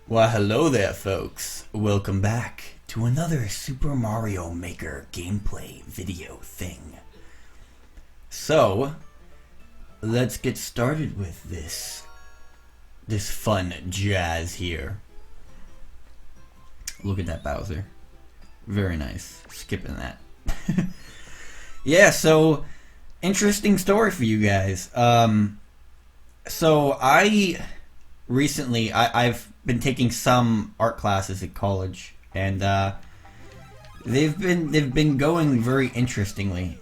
Well, hello there, folks. Welcome back to another Super Mario Maker gameplay video thing. So, let's get started with this fun jazz here. Look at that Bowser. Very nice. Skipping that. Yeah, so interesting story for you guys. So recently I've been taking some art classes at college, and they've been going very interestingly.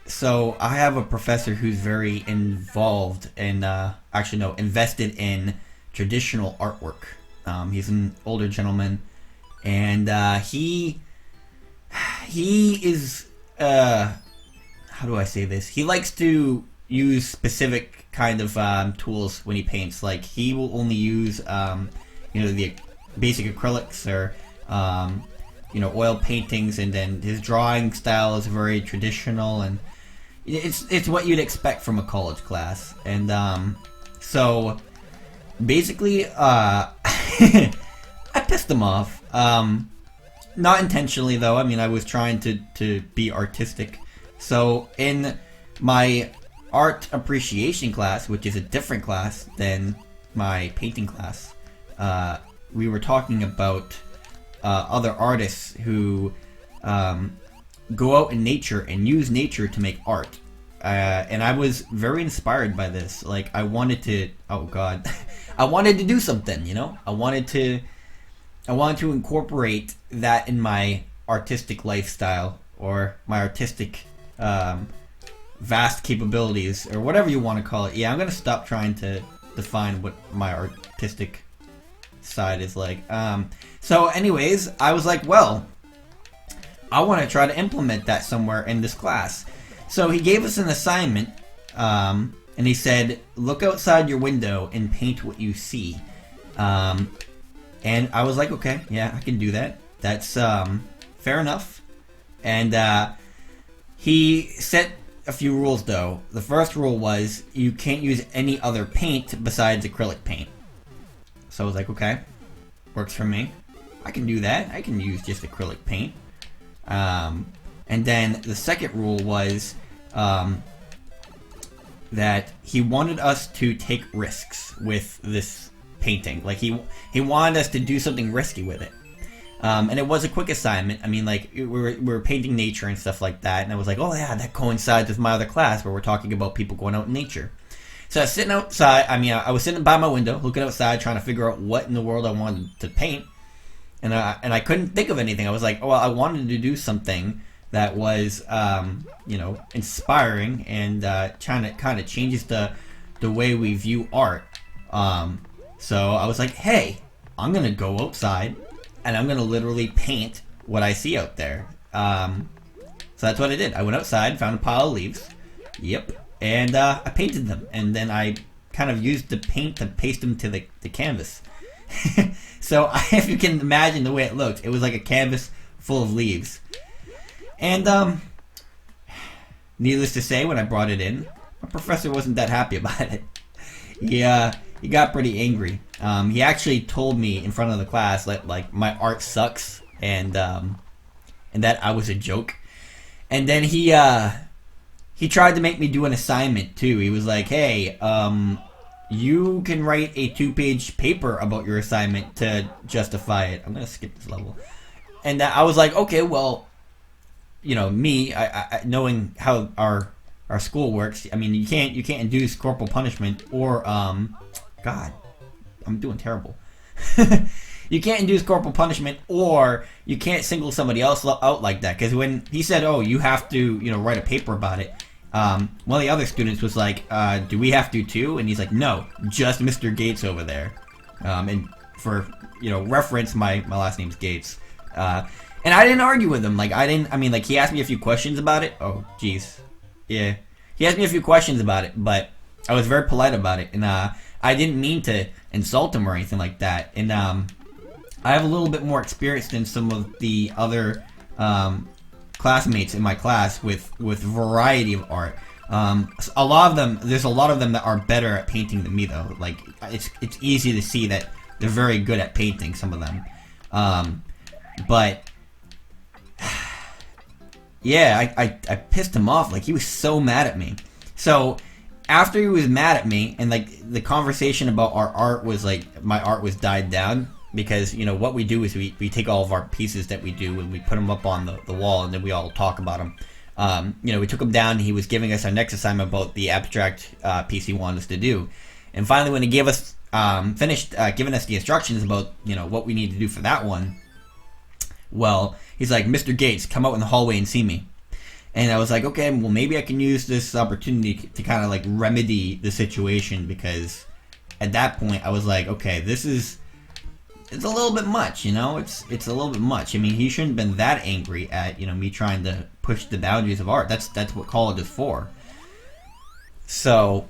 So I have a professor who's very involved and invested in traditional artwork. He's an older gentleman, and he is how do I say this? He likes to use specific kind of tools when he paints. Like, he will only use the basic acrylics or oil paintings, and then his drawing style is very traditional, and it's what you'd expect from a college class. And so basically I pissed him off, not intentionally though. I mean, I was trying to be artistic. So in my art appreciation class, which is a different class than my painting class, we were talking about other artists who go out in nature and use nature to make art. And I was very inspired by this. Like, I wanted to, oh god, I wanted to do something, I wanted to incorporate that in my artistic lifestyle, or my artistic vast capabilities, or whatever you want to call it. Yeah, I'm gonna stop trying to define what my artistic side is like. So anyways, I was like, well, I want to try to implement that somewhere in this class. So he gave us an assignment, and he said, look outside your window and paint what you see. And I was like, okay, yeah, I can do that. That's fair enough. And he set a few rules though. The first rule was you can't use any other paint besides acrylic paint. So I was like, okay, works for me. I can do that. I can use just acrylic paint. And then the second rule was that he wanted us to take risks with this painting. Like, he wanted us to do something risky with it. And it was a quick assignment. I mean, like, we were painting nature and stuff like that, and I was like, oh yeah, that coincides with my other class where we're talking about people going out in nature. So I was sitting outside. I was sitting by my window, looking outside, trying to figure out what in the world I wanted to paint, and I couldn't think of anything. I was like, oh, well, I wanted to do something that was, inspiring, and kind of changes the way we view art. So I was like, hey, I'm gonna go outside, and I'm gonna literally paint what I see out there. So that's what I did. I went outside, found a pile of leaves. Yep. And I painted them. And then I kind of used the paint to paste them to the canvas. So if you can imagine the way it looked, it was like a canvas full of leaves. And needless to say, when I brought it in, my professor wasn't that happy about it. He got pretty angry. He actually told me in front of the class that, like, my art sucks, and that I was a joke. And then he tried to make me do an assignment too. He was like, hey, you can write a 2-page paper about your assignment to justify it. I'm gonna skip this level. And I was like, okay, well, me, I knowing how our school works, I mean, you can't induce corporal punishment, or God, I'm doing terrible. You can't induce corporal punishment, or you can't single somebody else out like that. Because when he said, oh, you have to, write a paper about it, one of the other students was like, do we have to too? And he's like, no, just Mr. Gates over there. And for, reference, my last name's Gates. And I didn't argue with him. Like, he asked me a few questions about it. Oh, jeez. Yeah. He asked me a few questions about it, but I was very polite about it. And I didn't mean to insult him or anything like that. And I have a little bit more experience than some of the other classmates in my class with variety of art. There's a lot of them that are better at painting than me though. Like, it's easy to see that they're very good at painting, some of them. But yeah, I pissed him off. Like, he was so mad at me. So after he was mad at me, and like the conversation about our art was like, my art was died down, because, you know, what we do is we take all of our pieces that we do and we put them up on the wall, and then we all talk about them. You know, we took him down. He was giving us our next assignment about the abstract piece he wanted us to do. And finally, when he gave us finished giving us the instructions about, you know, what we need to do for that one, well, he's like, "Mr. Gates, come out in the hallway and see me." And I was like, okay, well, maybe I can use this opportunity to kind of like remedy the situation, because at that point I was like, okay, it's a little bit much, you know. It's a little bit much. I mean, he shouldn't have been that angry at, you know, me trying to push the boundaries of art. That's what college is for. So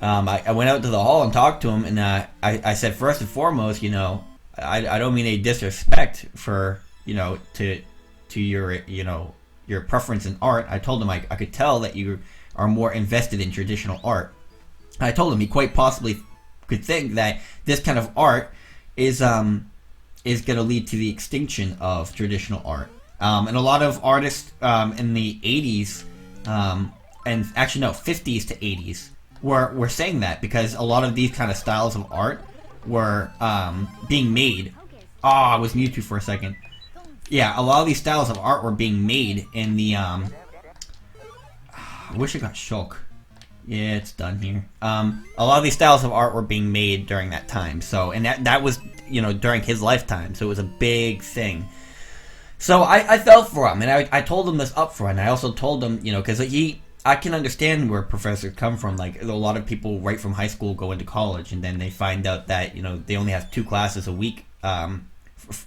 I went out to the hall and talked to him, and I said, first and foremost, you know, I don't mean any disrespect for, you know, to your, you know, your preference in art. I told him I could tell that you are more invested in traditional art. I told him he quite possibly could think that this kind of art is going to lead to the extinction of traditional art. And a lot of artists in the 80s, and actually no, 50s to 80s, were saying that, because a lot of these kind of styles of art were being made. Oh, I was muted for a second. Yeah, a lot of these styles of art were being made in the I wish I got Shulk. Yeah, it's done here. A lot of these styles of art were being made during that time. So, and that was, you know, during his lifetime. So it was a big thing. So I felt for him, and I told him this up front. I also told him, you know, because I can understand where professors come from. Like, a lot of people right from high school go into college, and then they find out that, you know, they only have 2 classes a week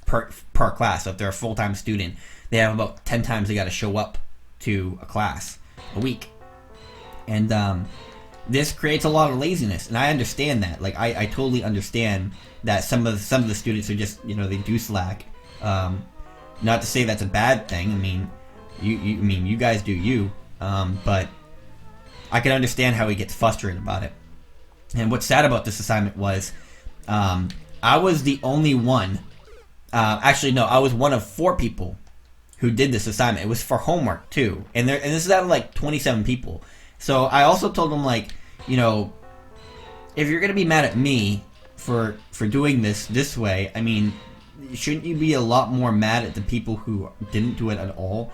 per class. So if they're a full-time student, they have about 10 times they got to show up to a class a week. And this creates a lot of laziness, and I understand that. Like, I totally understand that some of the students are just, you know, they do slack. Not to say that's a bad thing. I mean, you guys do you. But I can understand how he gets frustrated about it. And what's sad about this assignment was, I was the only one. Actually, no, I was one of 4 people who did this assignment. It was for homework too, and this is out of like 27 people. So I also told him, like, you know, if you're gonna be mad at me for doing this way, I mean, shouldn't you be a lot more mad at the people who didn't do it at all?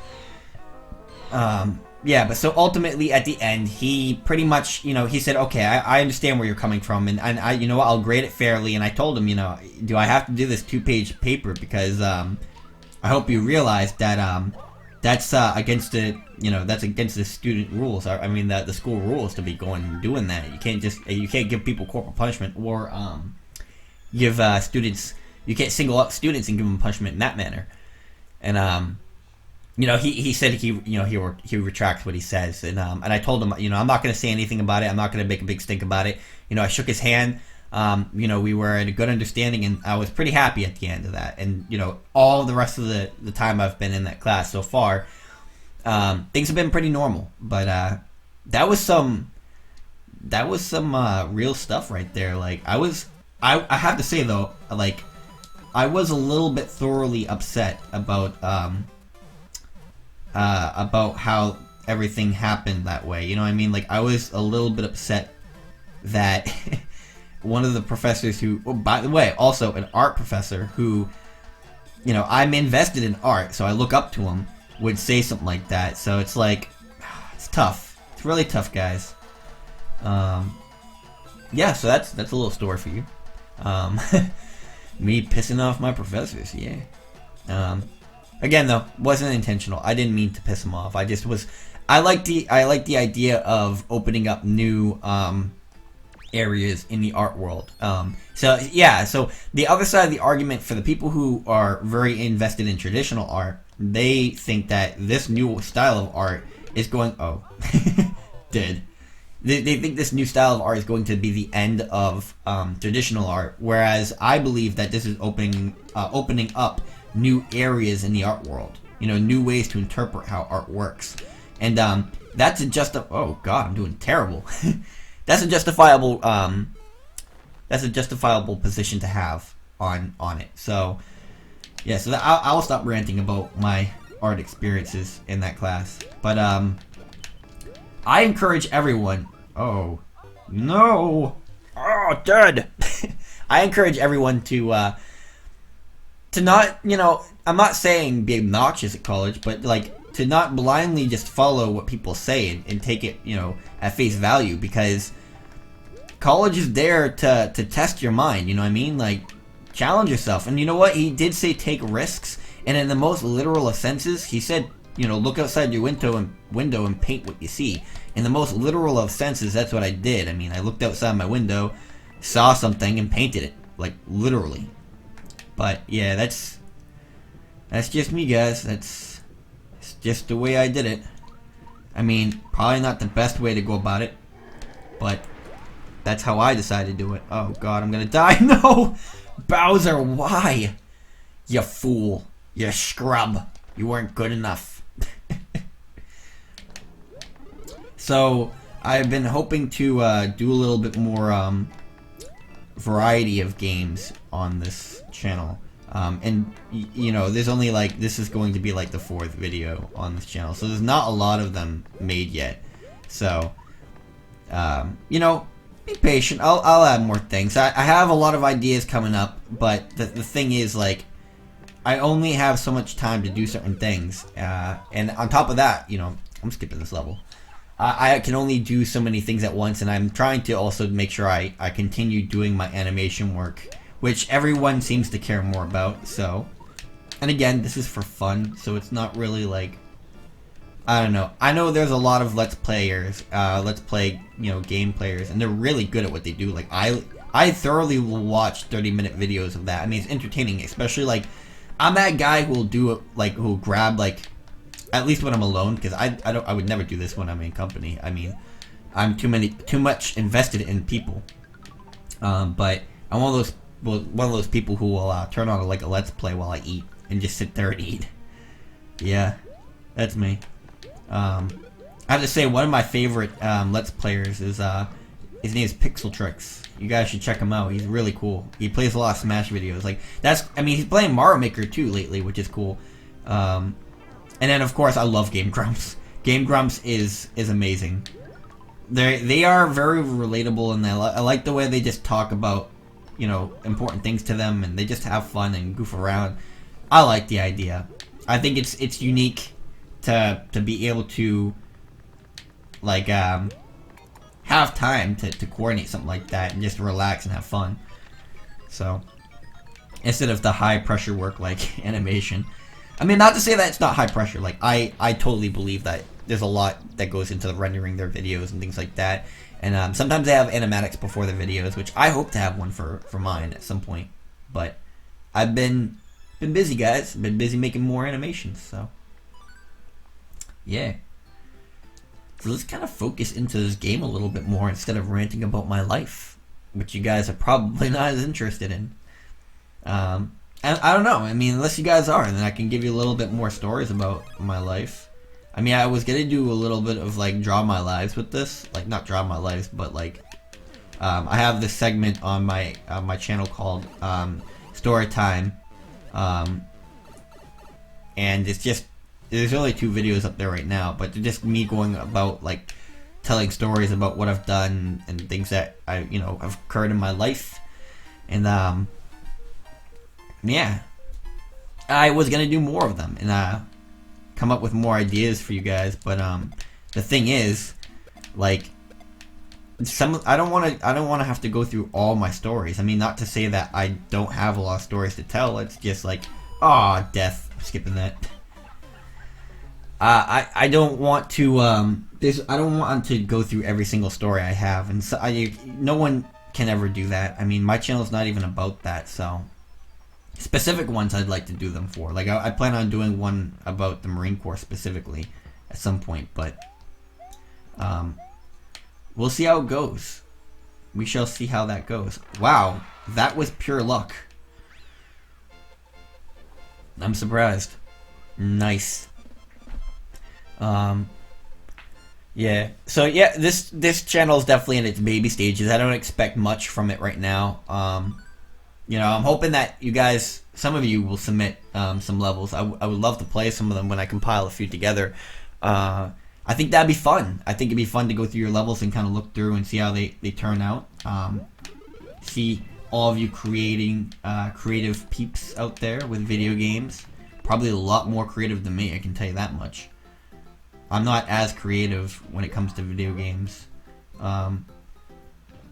Yeah, but so ultimately at the end, he pretty much, you know, he said, okay, I understand where you're coming from, and I, you know what, I'll grade it fairly. And I told him, you know, do I have to do this 2-page paper? Because I hope you realize that that's against the, you know, that's against the student rules. I mean, the school rules to be going and doing that. You can't give people corporal punishment, or give students, you can't single out students and give them punishment in that manner. And you know, he said he retracts what he says, and I told him, you know, I'm not going to say anything about it. I'm not going to make a big stink about it. You know, I shook his hand. You know, we were in a good understanding, and I was pretty happy at the end of that. And, you know, all the rest of the time I've been in that class so far, things have been pretty normal. But that was some real stuff right there. Like, I have to say though, like, I was a little bit thoroughly upset about how everything happened that way. You know what I mean? Like, I was a little bit upset that one of the professors who, oh, by the way, also an art professor who, you know, I'm invested in art, so I look up to him, would say something like that. So it's like, it's tough. It's really tough, guys. Yeah, so that's a little story for you. Me pissing off my professors, yeah. Again, though, wasn't intentional. I didn't mean to piss him off. I just was. I like the idea of opening up new areas in the art world. So yeah. So the other side of the argument for the people who are very invested in traditional art, they think that this new style of art is going. Oh, did. They think this new style of art is going to be the end of traditional art, whereas I believe that this is opening up new areas in the art world. You know, new ways to interpret how art works, and that's a oh god, I'm doing terrible. That's a justifiable position to have. on it. So yeah, so I'll stop ranting about my art experiences in that class. But I encourage everyone. Oh no! Oh, dead. I encourage everyone to not, I'm not saying be obnoxious at college, but like to not blindly just follow what people say and take it, at face value, because college is there to test your mind, you know what I mean? Like, challenge yourself. And you know what? He did say take risks, and in the most literal of senses, he said, look outside your window and paint what you see. In the most literal of senses, that's what I did. I mean, I looked outside my window, saw something, and painted it, like literally. But yeah, that's just me, guys. It's just the way I did it. I mean, probably not the best way to go about it, but that's how I decided to do it. Oh god, I'm gonna die. No! Bowser, why? You fool. You scrub. You weren't good enough. So, I've been hoping to do a little bit more variety of games on this channel. And, there's only this is going to be like the 4th video on this channel. So there's not a lot of them made yet. So, be patient. I'll add more things. I have a lot of ideas coming up, but the thing is, I only have so much time to do certain things. And on top of that, I'm skipping this level. I can only do so many things at once, and I'm trying to also make sure I continue doing my animation work, which everyone seems to care more about, so. And again, this is for fun, so it's not really I don't know. I know there's a lot of Let's Players, game players, and they're really good at what they do. I thoroughly will watch 30-minute videos of that. I mean, it's entertaining, especially, I'm that guy who will do it, who'll grab, at least when I'm alone, because I would never do this when I'm in company. I mean, I'm too much invested in people. But I'm one of those people who will turn on a Let's Play while I eat and just sit there and eat. Yeah, that's me. I have to say, one of my favorite Let's Players is his name is Pixel Tricks. You guys should check him out. He's really cool. He plays a lot of Smash videos. He's playing Mario Maker too lately, which is cool. And then of course I love Game Grumps. Game Grumps is amazing. They are very relatable, and I like the way they just talk about important things to them, and they just have fun and goof around. I like the idea. I think it's unique to be able to have time to coordinate something like that and just relax and have fun. So instead of the high pressure work like animation. I mean, not to say that it's not high pressure. I totally believe that there's a lot that goes into rendering their videos and things like that. And sometimes they have animatics before the videos, which I hope to have one for mine at some point. But I've been busy, guys. Been busy making more animations, so yeah. So let's kind of focus into this game a little bit more instead of ranting about my life, which you guys are probably not as interested in. And I don't know. I mean, unless you guys are, then I can give you a little bit more stories about my life. I mean, I was gonna do a little bit of draw my lives with this, not draw my lives, but I have this segment on my channel called Story Time, and it's just there's only 2 videos up there right now, but they're just me going about telling stories about what I've done and things that have occurred in my life, and yeah, I was gonna do more of them and come up with more ideas for you guys, but the thing is, I don't want to have to go through all my stories. I mean, not to say that I don't have a lot of stories to tell. It's just death. I'm skipping that. I don't want to I don't want to go through every single story I have, and so no one can ever do that. I mean, my channel's not even about that, so specific ones I'd like to do them for. I plan on doing one about the Marine Corps specifically at some point, but we'll see how it goes. We shall see how that goes. Wow, that was pure luck. I'm surprised. Nice. Yeah. So yeah, this channel is definitely in its baby stages. I don't expect much from it right now. I'm hoping that you guys, some of you, will submit some levels. I would love to play some of them when I compile a few together. I think that'd be fun. I think it'd be fun to go through your levels and kind of look through and see how they turn out. See all of you creating creative peeps out there with video games. Probably a lot more creative than me, I can tell you that much. I'm not as creative when it comes to video games.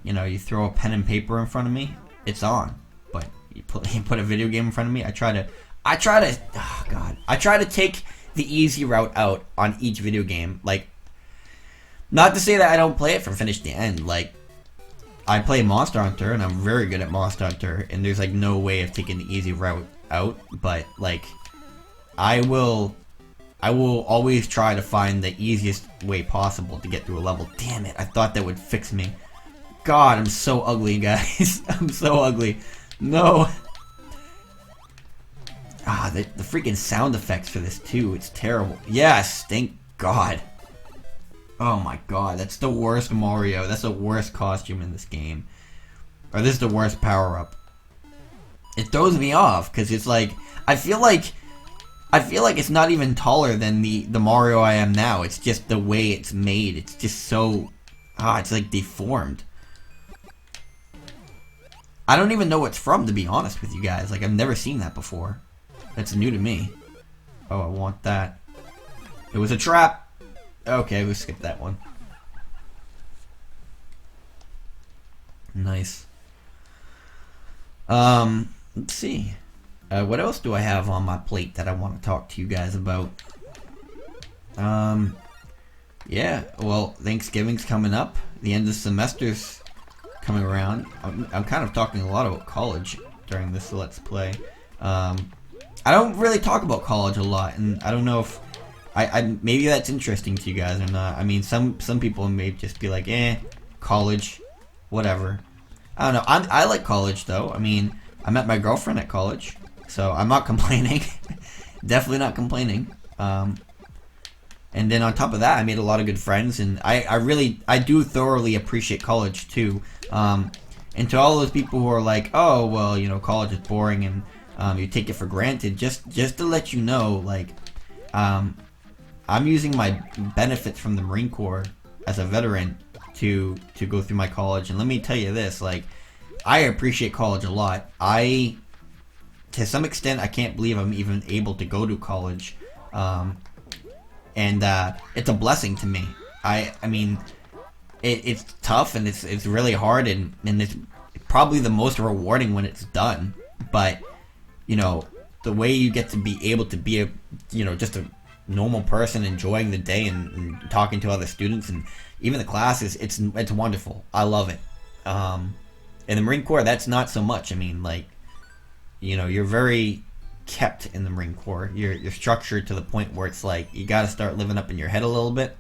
You throw a pen and paper in front of me, it's on. But you put a video game in front of me, I try to take the easy route out on each video game. Like, not to say that I don't play it from finish to end. Like, I play Monster Hunter, and I'm very good at Monster Hunter, and there's like no way of taking the easy route out. But like, I will always try to find the easiest way possible to get through a level. Damn it, I thought that would fix me. God, I'm so ugly, guys. I'm so ugly. No. The freaking sound effects for this too, it's terrible. Yes, thank God. Oh my God, that's the worst Mario. That's the worst costume in this game. Or this is the worst power-up. It throws me off, because it's like, I feel like it's not even taller than the Mario I am now. It's just the way it's made. It's just so, it's like deformed. I don't even know what it's from, to be honest with you guys. Like, I've never seen that before. That's new to me. Oh, I want that. It was a trap. Okay, we'll skip that one. Nice. Let's see. What else do I have on my plate that I want to talk to you guys about? Yeah, well, Thanksgiving's coming up. The end of the semester's coming around. I'm kind of talking a lot about college during this Let's Play. I don't really talk about college a lot, and I don't know if I maybe that's interesting to you guys or not. I mean, some people may just be like, college, whatever. I don't know. I like college though. I mean, I met my girlfriend at college, so I'm not complaining. Definitely not complaining. And then on top of that, I made a lot of good friends, and I do thoroughly appreciate college too. And to all those people who are like, oh well, college is boring and you take it for granted, just to let you know, like, I'm using my benefits from the Marine Corps as a veteran to go through my college. And let me tell you this, like, I appreciate college a lot. To some extent, I can't believe I'm even able to go to college. And it's a blessing to me. I mean, it's tough and it's really hard and it's probably the most rewarding when it's done. But the way you get to be able to be just a normal person, enjoying the day and talking to other students and even the classes, it's wonderful. I love it. In the Marine Corps, that's not so much. I mean, like, you're very kept in the Marine Corps. You're structured to the point where it's like you got to start living up in your head a little bit.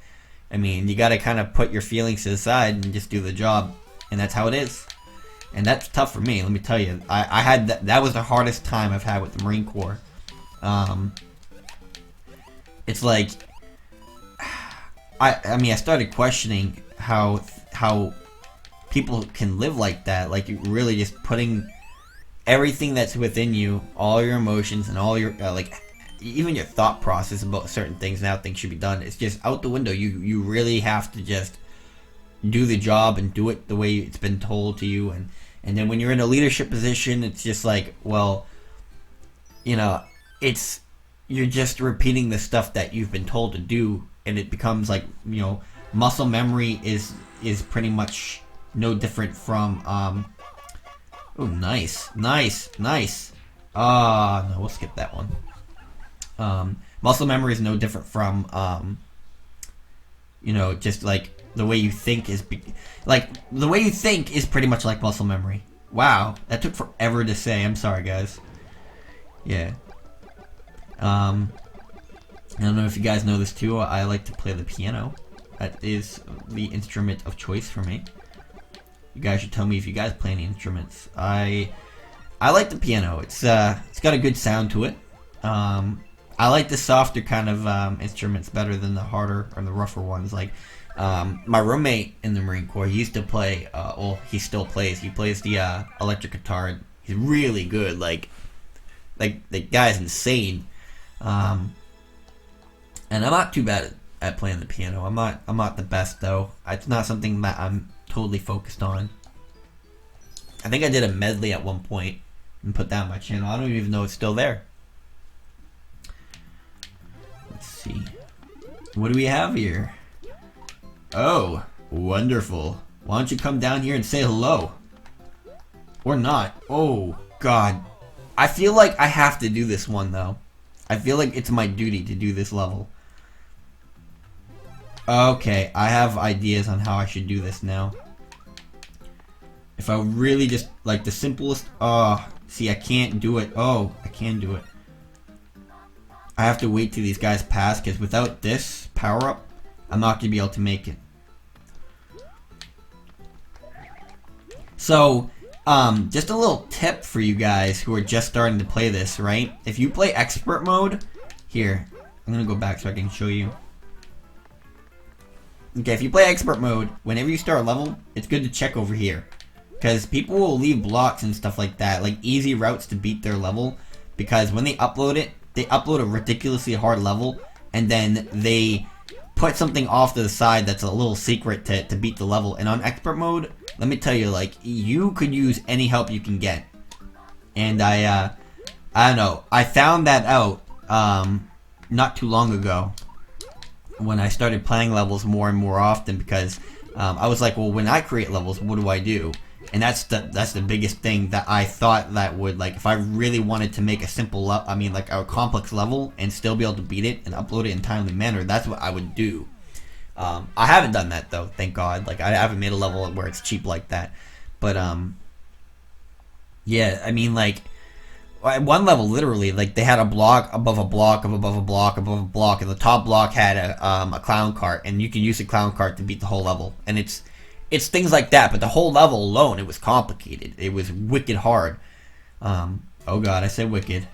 I mean, you got to kind of put your feelings to the side and just do the job, and that's how it is. And that's tough for me, let me tell you. I had that was the hardest time I've had with the Marine Corps. It's like, I mean, I started questioning how people can live like that. Like, you really just putting everything that's within you, all your emotions and all your like, even your thought process about certain things and how things should be done, it's just out the window. You really have to just do the job and do it the way it's been told to you. And then when you're in a leadership position, it's just like, well, you're just repeating the stuff that you've been told to do, and it becomes like, muscle memory is pretty much no different from oh, nice. No, we'll skip that one. Muscle memory is no different from just like the way you think is the way you think is pretty much like muscle memory. Wow, that took forever to say. I'm sorry, guys. Yeah. I don't know if you guys know this too. I like to play the piano. That is the instrument of choice for me. You guys should tell me if you guys play any instruments. I like the piano. It's got a good sound to it. I like the softer kind of instruments better than the harder or the rougher ones. Like, my roommate in the Marine Corps, he used to play, he still plays. He plays the electric guitar. He's really good. Like the guy's insane. And I'm not too bad at playing the piano. I'm not the best though. It's not something that I'm totally focused on. I think I did a medley at one point and put that on my channel. I don't even know it's still there. Let's see. What do we have here? Oh, wonderful. Why don't you come down here and say hello? Or not. Oh, God. I feel like I have to do this one, though. I feel like it's my duty to do this level. Okay, I have ideas on how I should do this now. If I really just, like, the simplest... Oh, see, I can't do it. Oh, I can do it. I have to wait till these guys pass, because without this power-up, I'm not going to be able to make it. So, just a little tip for you guys who are just starting to play this, right? If you play expert mode... Here, I'm going to go back so I can show you. Okay, if you play expert mode, whenever you start a level, it's good to check over here. Because people will leave blocks and stuff like that, like easy routes to beat their level. Because when they upload it, they upload a ridiculously hard level, and then they put something off to the side that's a little secret to beat the level. And on expert mode, let me tell you, like, you could use any help you can get. And I don't know, I found that out not too long ago when I started playing levels more and more often, because I was like, well, when I create levels, what do I do? And that's the biggest thing that I thought that would, like, if I really wanted to make a simple like a complex level and still be able to beat it and upload it in a timely manner, that's what I would do. I haven't done that though, thank God. Like, I haven't made a level where it's cheap like that. But yeah, I mean, like, one level literally, like, they had a block above a block above a block above a block, and the top block had a clown cart, and you can use the clown cart to beat the whole level. And it's things like that, but the whole level alone, it was complicated. It was wicked hard. Oh God, I said wicked.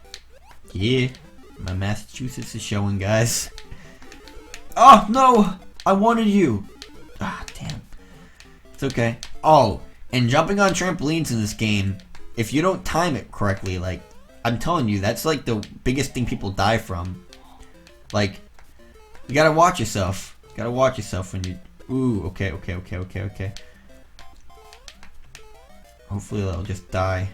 Yeah, my Massachusetts is showing, guys. Oh no, I wanted you. Ah, damn. It's okay. Oh, and jumping on trampolines in this game, if you don't time it correctly, like, I'm telling you, that's like the biggest thing people die from. Like, you gotta watch yourself. You gotta watch yourself when you... Ooh, okay. Hopefully they'll just die.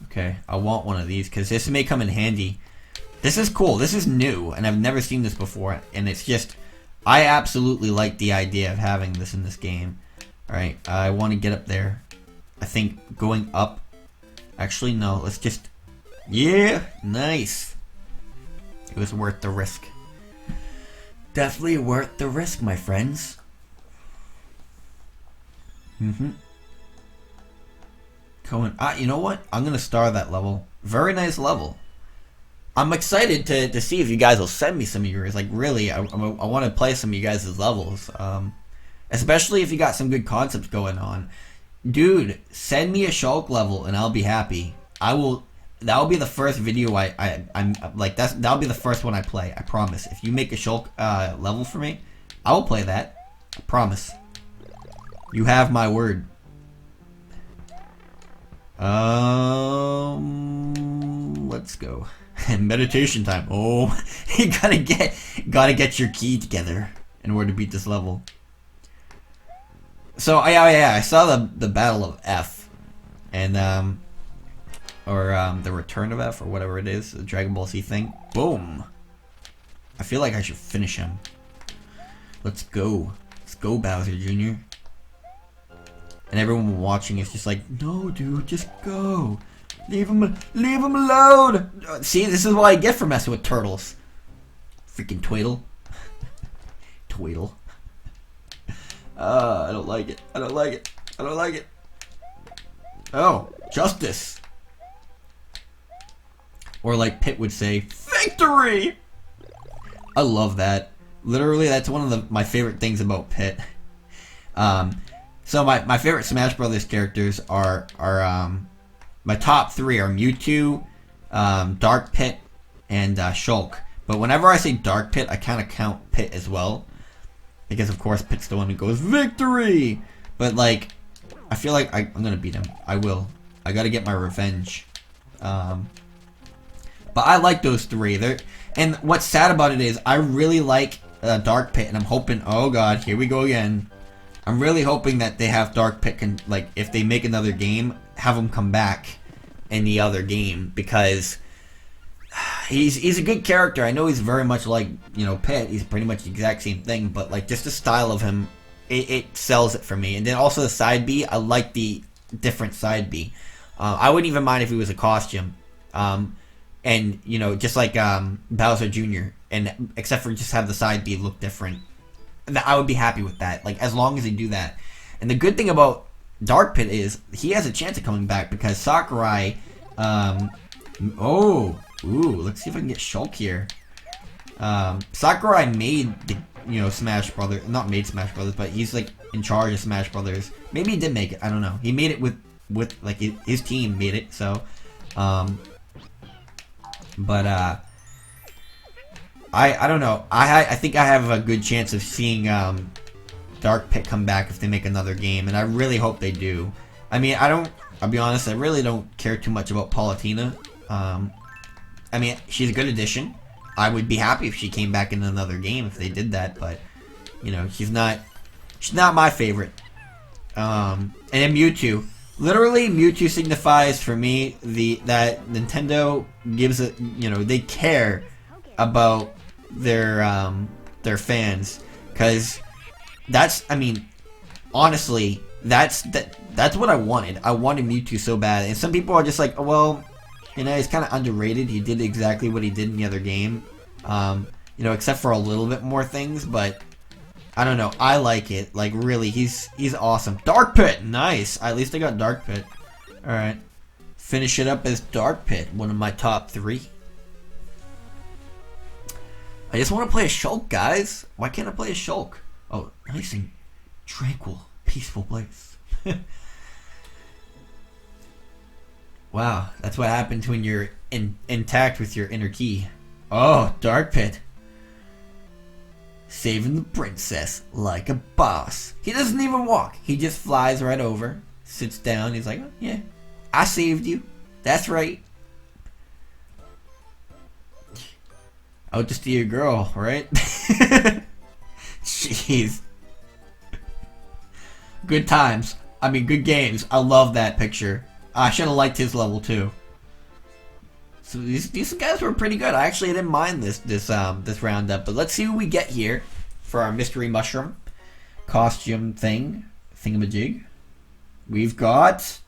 Okay, I want one of these, because this may come in handy. This is cool. This is new, and I've never seen this before. And it's just... I absolutely like the idea of having this in this game. Alright, I want to get up there. I think going up... Actually, no. Let's just... Yeah! Nice! It was worth the risk. Definitely worth the risk, my friends. Going... you know what? I'm gonna star that level. Very nice level. I'm excited to see if you guys will send me some of yours. Like, really, I want to play some of you guys' levels. Especially if you got some good concepts going on. Dude, send me a Shulk level and I'll be happy. That'll be the first video I'm like, that'll be the first one I play. I promise. If you make a Shulk level for me, I will play that. I promise. You have my word. Let's go. Meditation time. Oh, you gotta get your key together in order to beat this level. So yeah, I saw the Battle of F, and the Return of F, or whatever it is, the Dragon Ball Z thing. Boom. I feel like I should finish him. Let's go, Bowser Jr. And everyone watching is just like, no, dude, just go. Leave him alone. See, this is what I get for messing with turtles. Freaking Tweedle. Tweedle. I don't like it. I don't like it. Oh, justice. Or like Pit would say, victory! I love that. Literally, that's one of my favorite things about Pit. So my favorite Smash Brothers characters are my top three are Mewtwo, Dark Pit, and Shulk. But whenever I say Dark Pit, I kind of count Pit as well. Because, of course, Pit's the one who goes, victory! But, like, I feel like I'm going to beat him. I will. I gotta get my revenge. But I like those three. And what's sad about it is I really like Dark Pit, and I'm hoping. Oh God, here we go again. I'm really hoping that they have Dark Pit like if they make another game, have him come back in the other game, because he's a good character. I know he's very much like, you know, Pit. He's pretty much the exact same thing, but like just the style of him, it sells it for me. And then also the side B, I like the different side B. I wouldn't even mind if he was a costume. And you know, just like Bowser Jr. and except for just have the side B look different. I would be happy with that. Like as long as they do that. And the good thing about Dark Pit is he has a chance of coming back because Sakurai. Let's see if I can get Shulk here. Sakurai made the Smash Brothers, not made Smash Brothers, but he's like in charge of Smash Brothers. Maybe he did make it. I don't know. He made it with like his team made it. So, but I don't know. I think I have a good chance of seeing Dark Pit come back if they make another game, and I really hope they do. I mean, I'll be honest, I really don't care too much about Palutena. I mean, she's a good addition. I would be happy if she came back in another game if they did that, but you know, she's not my favorite. And then Mewtwo. Literally, Mewtwo signifies for me that Nintendo gives it, they care about their fans, because I mean, honestly, that's what I wanted. I wanted Mewtwo so bad, and some people are just like, well, he's kind of underrated. He did exactly what he did in the other game, except for a little bit more things, but I don't know. I like it. Like, really, he's awesome. Dark Pit, nice. At least I got Dark Pit. All right, finish it up as Dark Pit, one of my top 3. I just want to play a Shulk, guys. Why can't I play a Shulk? Oh, nice and tranquil, peaceful place. Wow, that's what happens when you're intact with your inner key. Oh, Dark Pit. Saving the princess like a boss. He doesn't even walk. He just flies right over, sits down. He's like, oh, yeah, I saved you. That's right. Out to steal your girl, right? Jeez. Good times. I mean, good games. I love that picture. I should have liked his level too. So these guys were pretty good. I actually didn't mind this roundup. But let's see who we get here for our mystery mushroom costume thingamajig. We've got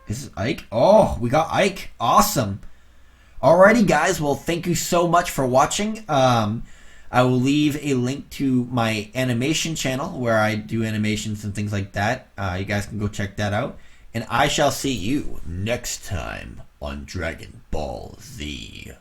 This is Ike. Oh, we got Ike. Awesome. Alrighty, guys. Well, thank you so much for watching. I will leave a link to my animation channel where I do animations and things like that. You guys can go check that out. And I shall see you next time on Dragon Ball Z.